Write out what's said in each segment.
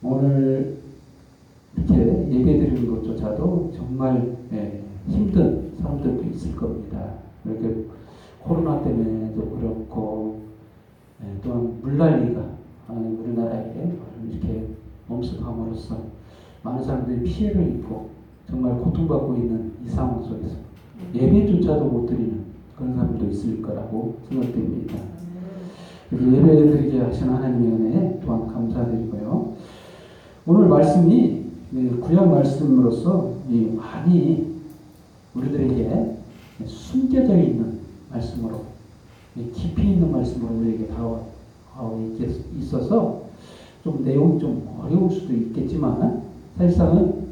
오늘 이렇게 예배드리는 것조차도 정말 힘든 사람들도 있을 겁니다. 이렇게 코로나 때문에도 그렇고 또한 물난리가 우리나라에 이렇게 엄습함으로써 많은 사람들이 피해를 입고 정말 고통받고 있는 이 상황 속에서 예배조차도 못 드리는 그런 사람도 있을 거라고 생각됩니다. 예배드리게 하신 하나님의 은혜에 또한 감사드리고요. 오늘 말씀이 구약 말씀으로서 많이 우리들에게 숨겨져 있는 말씀으로 깊이 있는 말씀으로 우리에게 다가오고 있어서 좀 내용이 좀 어려울 수도 있겠지만 사실상은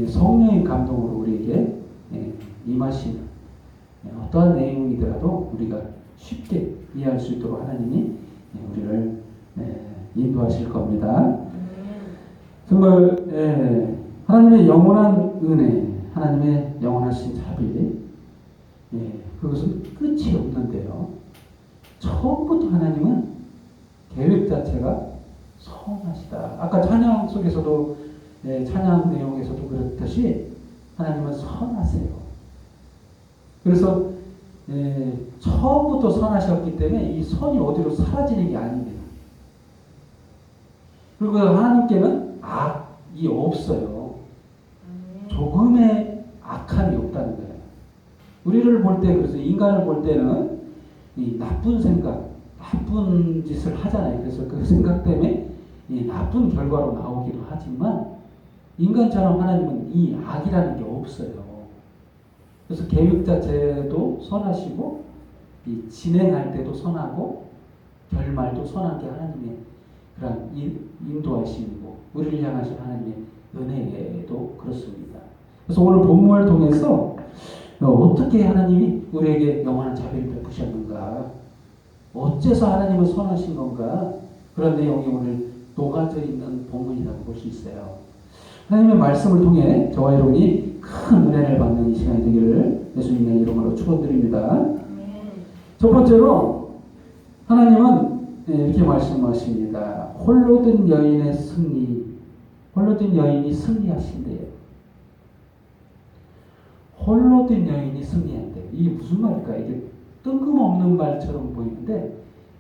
성령의 감동으로 우리에게 임하시는 어떠한 내용이더라도 우리가 쉽게 이해할 수 있도록 하나님이 우리를 인도하실 겁니다. 정말 하나님의 영원한 은혜, 하나님의 영원하신 자비, 그것은 끝이 없는데요. 처음부터 하나님은 계획 자체가 선하시다. 아까 찬양 속에서도 찬양 내용에서도 그렇듯이 하나님은 선하세요. 그래서 처음부터 선하셨기 때문에 이 선이 어디로 사라지는 게 아닙니다. 그리고 하나님께는 악이 없어요. 조금의 악함이 없다는 거예요. 우리를 볼 때, 그래서 인간을 볼 때는 이 나쁜 생각, 나쁜 짓을 하잖아요. 그래서 그 생각 때문에 이 나쁜 결과로 나오기도 하지만 인간처럼 하나님은 이 악이라는 게 없어요. 그래서 계획 자체도 선하시고 이 진행할 때도 선하고 결말도 선한 게 하나님의 그런 인도하심이고 우리를 향하신 하나님의 은혜도 그렇습니다. 그래서 오늘 본문을 통해서 어떻게 하나님이 우리에게 영원한 자비를 베푸셨는가, 어째서 하나님은 선하신 건가, 그런 내용이 오늘 녹아져 있는 본문이라고 볼 수 있어요. 하나님의 말씀을 통해 저와 여러분이 큰 은혜를 받는 이 시간이 되기를 예수님의 이름으로 축원드립니다. 첫 번째로 하나님은 이렇게 말씀하십니다. 홀로 든 여인의 승리, 홀로 든 여인이 승리하신대요. 홀로 든 여인이 승리한대요. 이게 무슨 말일까? 이게 뜬금없는 말처럼 보이는데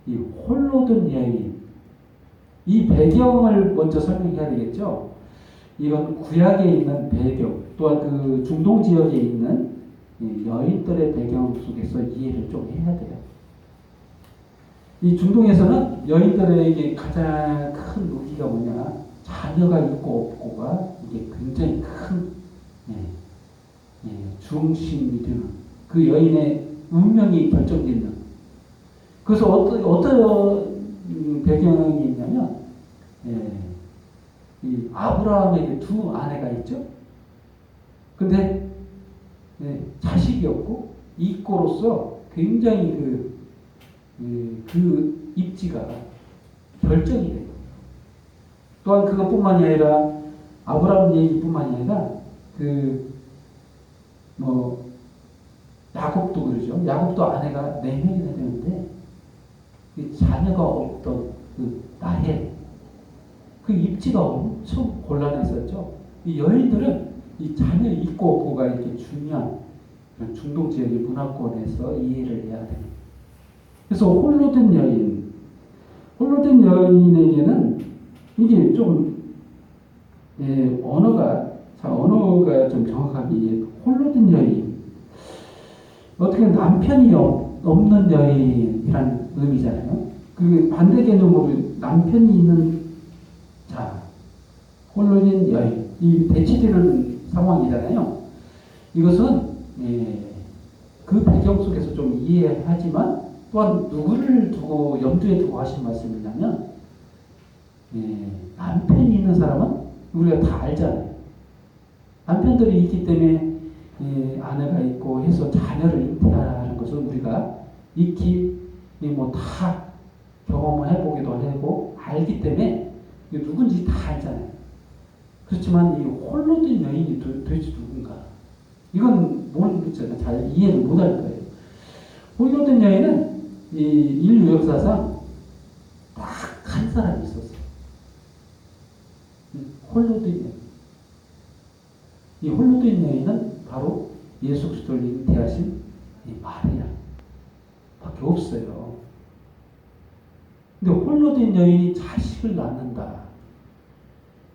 이 홀로 든 여인, 이 배경을 먼저 설명해야 되겠죠. 이건 구약에 있는 배경, 또한 그 중동 지역에 있는 여인들의 배경 속에서 이해를 좀 해야 돼요. 이 중동에서는 여인들에게 가장 큰 무기가 뭐냐? 자녀가 있고 없고가 이게 굉장히 큰 중심이 되는 그 여인의 운명이 결정되는. 그래서 어떤 배경이 있냐면 이 아브라함에게 두 아내가 있죠. 근데 자식이 없고 이꼬로서 굉장히 그 입지가 결정이 돼요. 또한 그것뿐만이 아니라 아브라함 얘기뿐만이 아니라 야곱도 그러죠. 야곱도 아내가 4명이나 되는데 자녀가 없던 그 나헬, 그 입지가 엄청 곤란했었죠. 이 여인들은 이 자녀 있고 없고가 이렇게 중요한 중동 지역의 문화권에서 이해를 해야 돼요. 그래서 홀로 된 홀로 된 여인에게는 이게 좀 언어가 좀 정확하게 홀로 된 여인, 어떻게 남편이 없는 여인이라는 의미잖아요. 그 반대 개념으로 남편이 있는 자, 홀로 된 여인, 이 대치되는 상황이잖아요. 이것은 그 배경 속에서 좀 이해하지만 또한 누구를 두고 염두에 두고 하신 말씀이냐면 남편이 있는 사람은 우리가 다 알잖아요. 남편들이 있기 때문에 아내가 있고 해서 자녀를 잉태하는 것을 우리가 익히 다 경험을 해보기도 하고 알기 때문에 누군지 다 알잖아요. 그렇지만 이 홀로 된 여인이 도대체 누군가? 이건 모르겠잖아요. 잘 이해를 못할 거예요. 홀로 된 여인은 이 인류 역사상 딱 한 사람이 있었어요. 홀로 된 여인. 이 홀로 된 여인은 바로 예수 그리스도를 잉태하신 이 마리아 밖에 없어요. 근데 홀로 된 여인이 자식을 낳는다.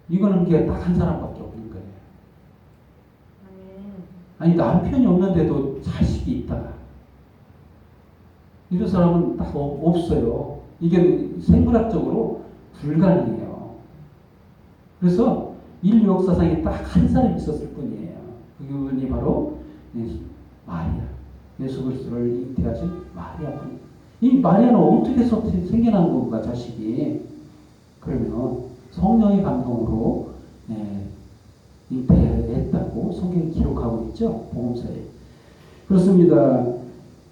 이거는 그게 딱 한 사람밖에 없는 거예요. 아니 남편이 없는데도 자식이 있다. 이런 사람은 딱 없어요. 이게 생물학적으로 불가능해요. 그래서 인류 역사상에 딱 한 사람이 있었을 뿐이에요. 그분이 바로 마리아. 예수 그리스도를 잉태하신 마리아뿐. 이 마리아는 어떻게 생겨난 건가 자식이? 그러면 성령의 감동으로 잉태했다고 성경이 기록하고 있죠. 복음서에. 그렇습니다.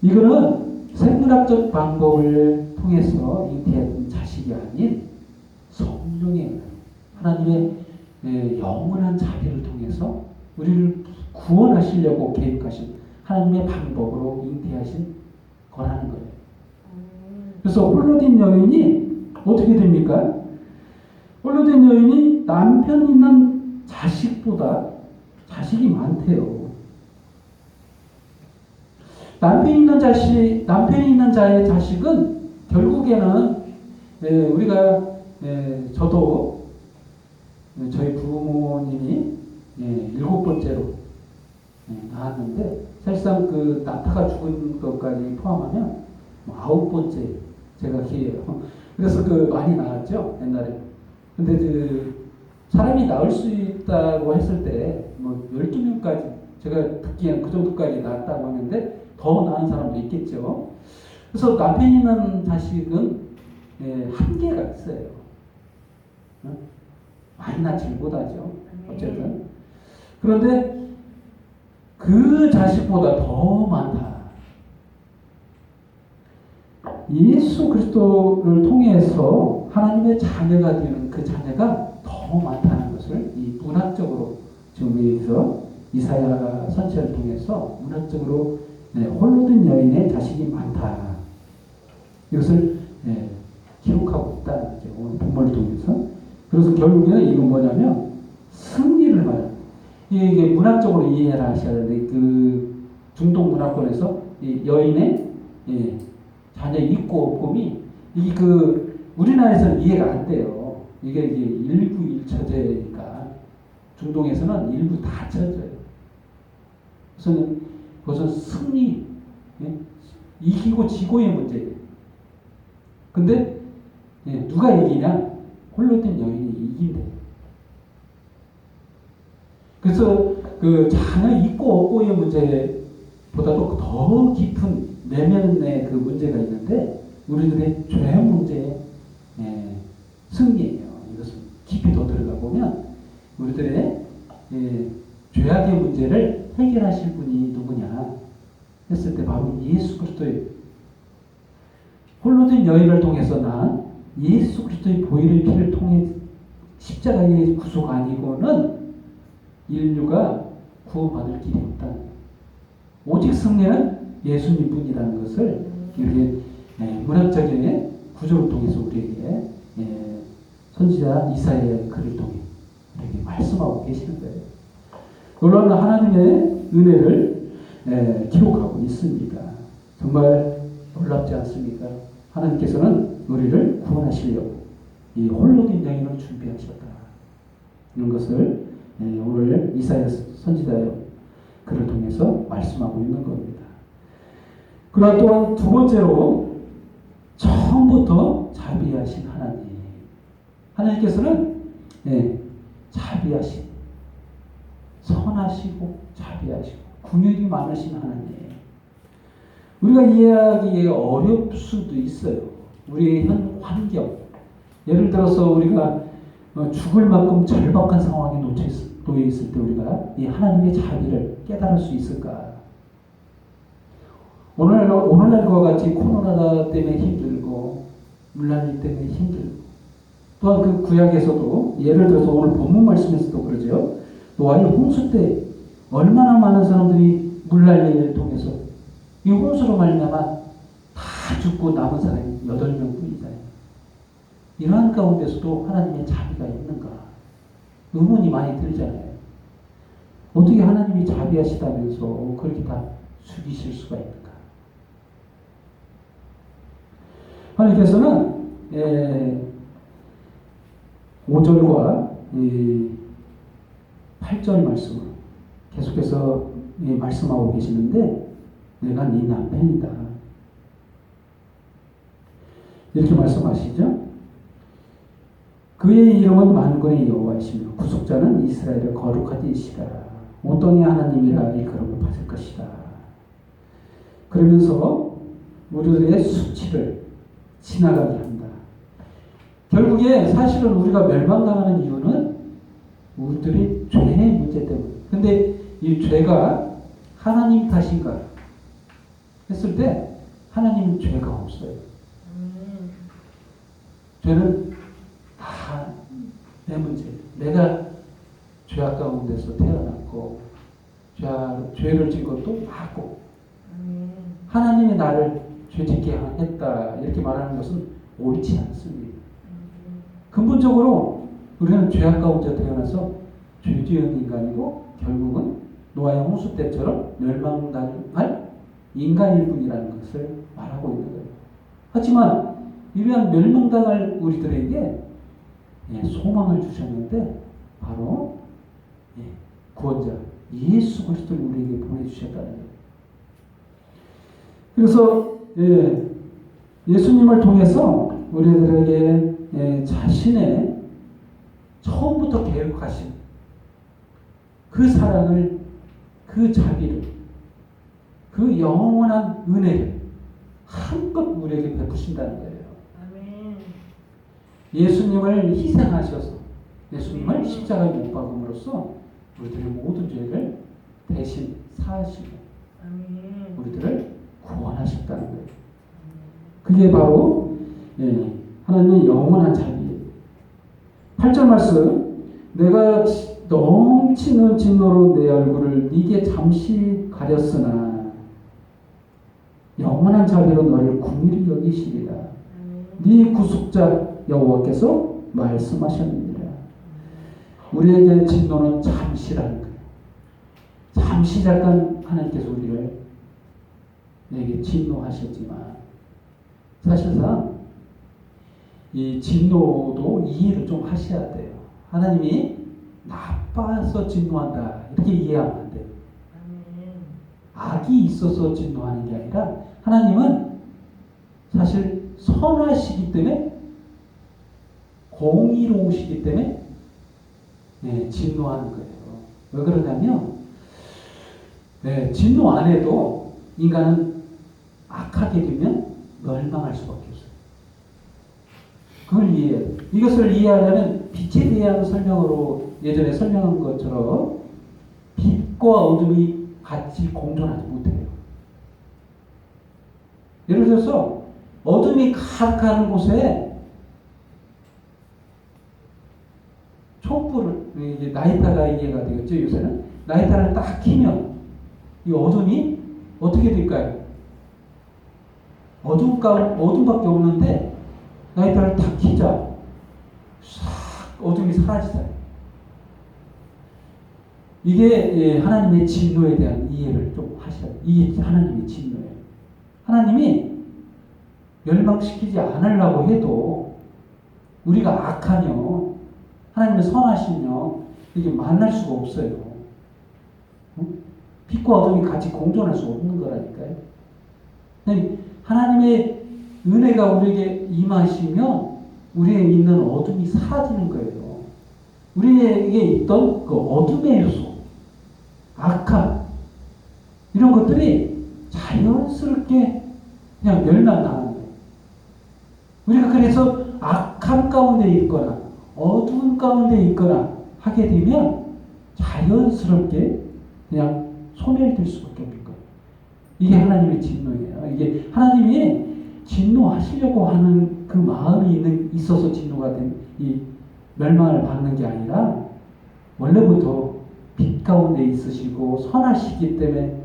이거는 생물학적 방법을 통해서 잉태한 자식이 아닌 성령의 하나님의 영원한 자비를 통해서 우리를 구원하시려고 계획하신 하나님의 방법으로 잉태하신 거라는 거예요. 그래서 홀로 된 여인이 어떻게 됩니까? 홀로 된 여인이 남편 있는 자식보다 자식이 많대요. 남편이 있는 자의 자식은 결국에는 우리가 저도 저희 부모님이 7번째로 낳았는데 사실상 그 낙타가 죽은 것까지 포함하면 9번째 제가 기회예요. 그래서 많이 낳았죠 옛날에. 근데 사람이 낳을 수 있다고 했을 때 12명까지 제가 듣기엔 그 정도까지 낳았다고 하는데 더 낳은 사람도 있겠죠. 그래서 남편 있는 자식은 한계가 있어요. 많이 낳지 못하죠. 어쨌든. 그런데 그 자식보다 더 많다. 예수 그리스도를 통해서 하나님의 자녀가 되는 그 자녀가 더 많다는 것을 이 문학적으로 지금 여기서 이사야 선지자를 통해서 문학적으로 홀로 된 여인의 자식이 많다. 이것을 기록하고 있다는 거죠. 오늘 본문을 통해서. 그래서 결국에는 이건 뭐냐면 승리를 말합니다. 이게 문학적으로 이해를 하셔야 되는데 그 중동 문화권에서 이 여인의 자녀 있고 없음이 이게 우리나라에서는 이해가 안 돼요. 이게 일부 일처제니까 중동에서는 일부 다처제예요. 그것은 승리, 이기고 지고의 문제예요. 근데 누가 이기냐? 홀로 된 여인이 이긴대. 그래서 그 자녀 있고 없고의 문제보다도 더 깊은 내면의 그 문제가 있는데 우리들의 죄 문제의 승리예요. 이것은 깊이 더 들어가 보면 우리들의 죄악의 문제를 해결하실 분이 누구냐 했을 때 바로 예수 그리스도의 홀로 된 여인을 통해서 난 예수 그리스도의 보혈의 피를 통해 십자가의 구속 아니고는 인류가 구원받을 길이 없다. 오직 승리는 예수님 뿐이라는 것을 이렇게 문학적인 구조를 통해서 우리에게 선지자 이사야의 글을 통해 이렇게 말씀하고 계시는 거예요. 놀라운 하나님의 은혜를 기록하고 있습니다. 정말 놀랍지 않습니까? 하나님께서는 우리를 구원하시려고 이 홀로 된 여인을 준비하셨다. 이런 것을 오늘 이사야 선지자의 글을 통해서 말씀하고 있는 겁니다. 그러나 또한 두 번째로 처음부터 자비하신 하나님. 하나님께서는 자비하신, 선하시고 자비하시고 긍휼이 많으신 하나님. 우리가 이해하기에 어려울 수도 있어요. 우리의 현 환경. 예를 들어서 우리가 죽을 만큼 절박한 상황에 놓여 있을 때 우리가 이 하나님의 자비를 깨달을 수 있을까? 오늘날과 같이 코로나 때문에 힘들고 물난리 때문에 힘들고 또한 그 구약에서도 예를 들어서 오늘 본문 말씀에서도 그러죠. 노아의 홍수 때 얼마나 많은 사람들이 물난리를 통해서 이 홍수로 말미암아 다 죽고 남은 사람이 8명뿐이잖아요. 이러한 가운데서도 하나님의 자비가 있는가? 의문이 많이 들잖아요. 어떻게 하나님이 자비하시다면서 그렇게 다 죽이실 수가 있는가? 하나님께서는 5절과 8절 말씀을 계속해서 말씀하고 계시는데 내가 네 남편이다. 이렇게 말씀하시죠. 그의 이름은 만군의 여호와이시며 구속자는 이스라엘의 거룩한 이시라. 온 땅의 하나님이라 일컬음을 받을 것이다. 그러면서 우리들의 수치를 지나가게 한다. 결국에 사실은 우리가 멸망당하는 이유는 우리들의 죄의 문제 때문에. 근데 이 죄가 하나님 탓인가 했을 때 하나님은 죄가 없어요. 죄는 다 내 문제. 내가 죄악 가운데서 태어났고 죄를 진 것도 맞고 하나님이 나를 죄짓게 했다 이렇게 말하는 것은 옳지 않습니다. 근본적으로 우리는 죄악 가운데 태어나서 죄 지은 인간이고 결국은 노아의 홍수 때처럼 멸망당할 인간일 뿐이라는 것을 말하고 있는 거예요. 하지만 이러한 멸망당할 우리들에게 소망을 주셨는데 바로 구원자 예수 그리스도를 우리에게 보내주셨다는 거예요. 그래서 예수님을 통해서 우리들에게 자신의 처음부터 계획하신 그 사랑을, 그 자비를, 그 영원한 은혜를 한껏 우리에게 베푸신다는 거예요. 아멘. 예수님을 희생하셔서 예수님을 십자가에 못 박음으로써 우리들의 모든 죄를 대신 사하시고 아멘. 우리들을 구원하셨다는 거예요. 그게 바로 하나님의 영원한 자비예요. 8절 말씀, 내가 넘치는 진노로 내 얼굴을 네게 잠시 가렸으나 영원한 자비로 너를 긍휼히 여기시리라. 네 구속자 여호와께서 말씀하셨느니라. 우리에게 진노는 잠시라는 거예요. 잠시 잠깐 하나님께서 우리를 내게 진노하셨지만 사실상 이 진노도 이해를 좀 하셔야 돼요. 하나님이 나빠서 진노한다 이렇게 이해하면 안 돼요. 악이 있어서 진노하는 게 아니라 하나님은 사실 선하시기 때문에 공의로우시기 때문에 진노하는 거예요. 왜 그러냐면 진노 안 해도 인간은 악하게 되면 멸망할 수밖에 없어요. 그걸 이해해요. 이것을 이해하려면 빛에 대한 설명으로 예전에 설명한 것처럼 빛과 어둠이 같이 공존하지 못해요. 예를 들어서 어둠이 가득한 곳에 촛불을, 이제 라이터가 이해가 되겠죠, 요새는? 라이터를 딱 켜면 이 어둠이 어떻게 될까요? 어둠밖에 없는데 라이터를 딱 켜자 싹 어둠이 사라지잖아요. 이게 하나님의 진노에 대한 이해를 좀 하셔야 돼요. 이게 하나님의 진노예요. 하나님이 멸망시키지 않으려고 해도 우리가 악하면 하나님의 선하시면 이게 만날 수가 없어요. 빛과 어둠이 같이 공존할 수 없는 거라니까요. 하나님의 은혜가 우리에게 임하시면 우리에 있는 어둠이 사라지는 거예요. 우리에게 있던 그 어둠의 요소, 악함, 이런 것들이 자연스럽게 그냥 멸망당하는 거예요. 우리가 그래서 악함 가운데 있거나 어두운 가운데 있거나 하게 되면 자연스럽게 그냥 소멸될 수밖에 없는 거예요. 이게 하나님의 진노예요. 이게 하나님이 진노하시려고 하는 그 마음이 있어서 진노가 된 이 멸망을 받는 게 아니라 원래부터 빛 가운데 있으시고 선하시기 때문에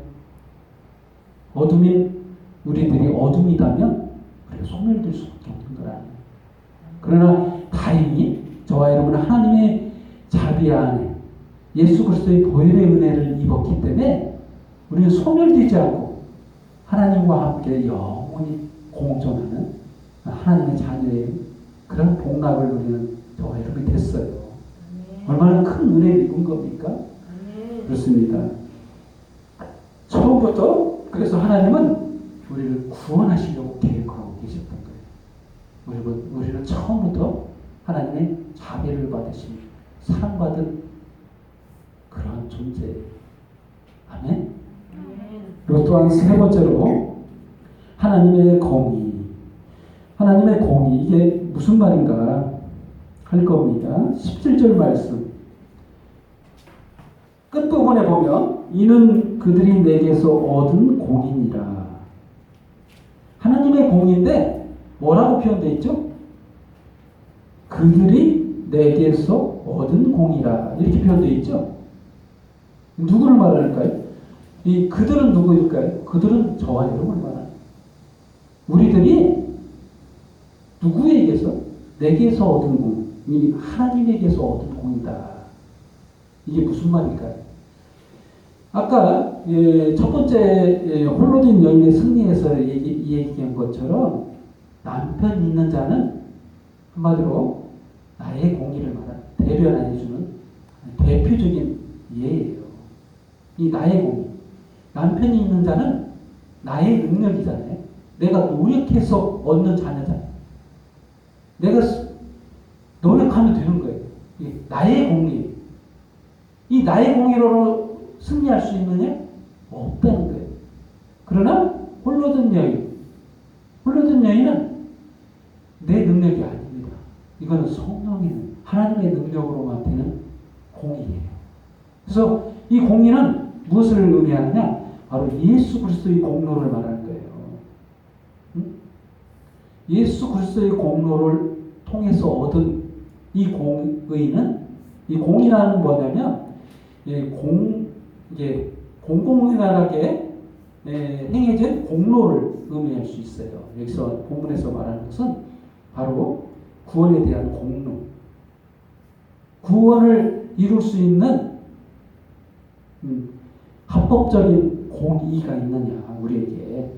어둠인 우리들이 어둠이다면 그래 소멸될 수밖에 없는 거라. 그러나 다행히 저와 여러분은 하나님의 자비 마리아 안에 예수 그리스도의 보혈의 은혜를 입었기 때문에 우리는 소멸되지 않고 하나님과 함께 영원히 공존하는 하나님의 자녀의 그런 복락을 누리는 저와 여러분이 됐어요. 얼마나 큰 은혜를 입은 겁니까? 그렇습니다. 처음부터 그래서 하나님은 우리를 구원하시려고 계획하고 계셨던 거예요. 우리는 처음부터 하나님의 자비를 받으신 사랑받은 그런 존재예요. 아멘. 그리고 또한 세 번째로 하나님의 공의. 하나님의 공의 이게 무슨 말인가 할 겁니다. 17절 말씀 끝부분에 보면 이는 그들이 내게서 얻은 공이니라. 하나님의 공인데 뭐라고 표현되어 있죠? 그들이 내게서 얻은 공이라 이렇게 표현되어 있죠. 누구를 말할까요? 이 그들은 누구일까요? 그들은 저와 여러분을 말합니다. 우리들이 누구에게서? 내게서 얻은 공, 이 하나님에게서 얻은 공이다. 이게 무슨 말일까요? 아까 첫 번째 홀로 된 여인의 승리에서 얘기한 것처럼 남편 있는 자는 한마디로 나의 공의를 대변해주는 대표적인 예예요. 이 나의 공의. 남편이 있는 자는 나의 능력이잖아요. 내가 노력해서 얻는 자녀잖아요. 내가 노력하면 되는 거예요. 나의 공의. 이 나의 공의로 승리할 수 있느냐? 없다는 거예요. 그러나 홀로든 여인은 내 능력이 아닙니다. 이거는 성령의 하나님의 능력으로만 되는 공의예요. 그래서 이 공의는 무엇을 의미하느냐? 바로 예수 그리스도의 공로를 말하는 거예요. 예수 그리스도의 공로를 통해서 얻은 이 공의는, 이 공이라는 뭐냐면 공공연하게 행해진 공로를 의미할 수 있어요. 여기서 본문에서 말하는 것은 바로 구원에 대한 공로, 구원을 이룰 수 있는 합법적인 공의가 있느냐 우리에게.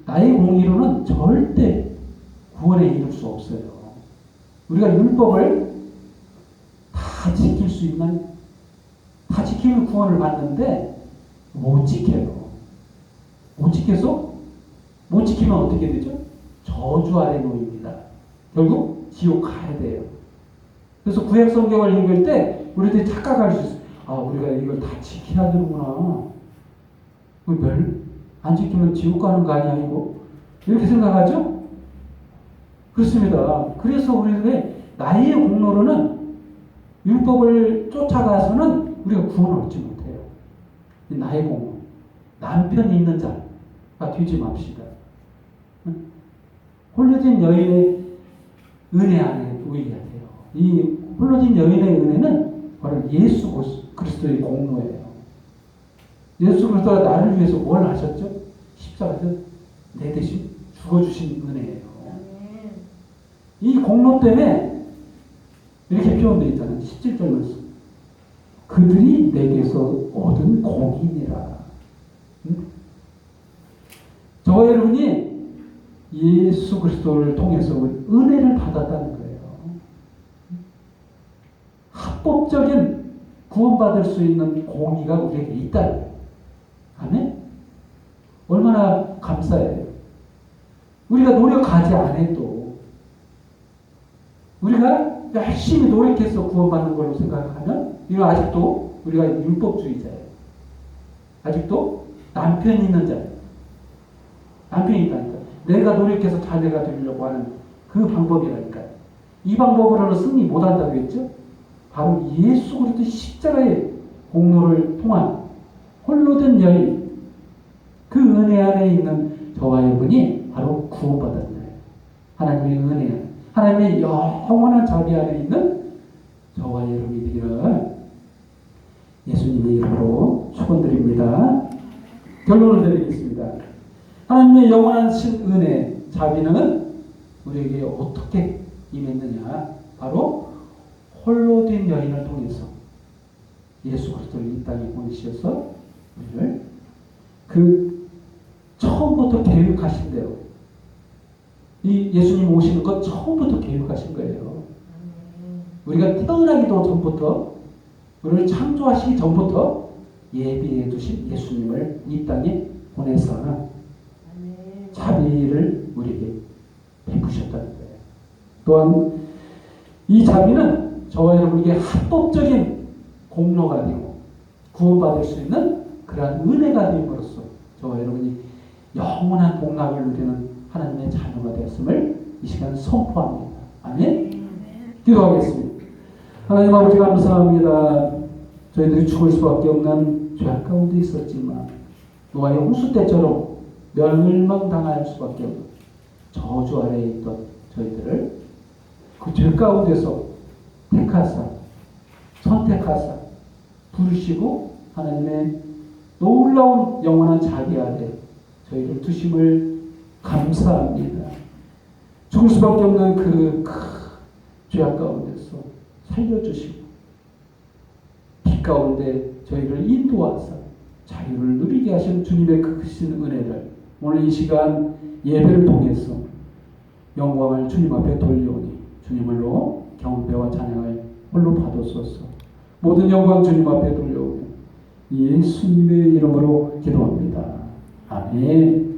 나의 공의로는 절대 구원에 이룰 수 없어요. 우리가 율법을 다 지킬 수 있는, 다 지키면 구원을 받는데 못 지켜요. 못 지키면 어떻게 되죠? 저주 아래 놓입니다. 결국 지옥 가야 돼요. 그래서 구약 성경을 읽을 때 우리들이 착각할 수 있어요. 아, 우리가 이걸 다 지켜야 되는구나. 안 지키면 지옥 가는 거 아니야, 이거? 이렇게 생각하죠? 그렇습니다. 그래서 우리들의 나의 공로로는 율법을 쫓아가서는 우리가 구원을 얻지 못해요. 나의 공로. 남편이 있는 자가 되지 맙시다. 홀로진 여인의 은혜 안에 놓이게 돼요. 이 홀로진 여인의 은혜는 바로 예수 그리스도의 공로예요. 예수 그리스도가 나를 위해서 뭘 하셨죠? 십자가에서 내 대신 죽어주신 은혜예요. 이 공로 때문에 이렇게 표현되어 있잖아요. 17절 말씀. 그들이 내게서 얻은 공이니라. 저와 여러분이 예수 그리스도를 통해서 은혜를 받았다는 거예요. 합법적인 구원받을 수 있는 공의가 우리에게 있다는 거예요. 아멘? 얼마나 감사해요. 우리가 노력하지 않아도, 우리가 열심히 노력해서 구원받는 걸로 생각하면 이거 아직도 우리가 율법주의자예요. 아직도 남편이 있는 자예요. 남편이 있다니까. 내가 노력해서 자녀가 되려고 하는 그 방법이라니까요. 이 방법으로는 승리 못한다고 했죠. 바로 예수 그리스도 십자가의 공로를 통한 홀로 된 여인, 그 은혜 안에 있는 저와 여러분이 바로 구원받았나요? 하나님의 은혜, 하나님의 영원한 자비 안에 있는 저와 여러분이 되기를 예수님의 이름으로 축원드립니다. 결론을 드리겠습니다. 하나님의 영원한 은혜, 자비는 우리에게 어떻게 임했느냐? 바로 홀로 된 여인을 통해서 예수 그리스도를 이 땅에 보내셔서 우리를 그 처음부터 계획하신 대로 이 예수님 오시는 것 처음부터 계획하신 거예요. 우리가 태어나기도 전부터 우리를 창조하시기 전부터 예비해 두신 예수님을 이 땅에 보내서 자비를 우리에게 베푸셨다는 거예요. 또한 이 자비는 저와 여러분에게 합법적인 공로가 되고 구원받을 수 있는 그러한 은혜가 됨으로써 저와 여러분이 영원한 복락을 누리는 하나님의 자녀가 되었음을 이 시간 선포합니다. 아멘. 기도하겠습니다. 하나님 아버지 감사합니다. 저희들이 죽을 수밖에 없는 죄악 가운데 있었지만 노아의 홍수 때처럼 멸망당할 수밖에 없는 저주 아래에 있던 저희들을 그 죄 가운데서 택하사 선택하사 부르시고 하나님의 놀라운 영원한 자비 아래 저희를 두심을 감사합니다. 죽을 수밖에 없는 그 죄악 가운데서 살려주시고 빛 가운데 저희를 인도하사 자유를 누리게 하신 주님의 그 크신 은혜를 오늘 이 시간 예배를 통해서 영광을 주님 앞에 돌려오니 주님을로 경배와 찬양을 홀로 받으소서. 모든 영광 주님 앞에 돌려오며 예수님의 이름으로 기도합니다. 아멘.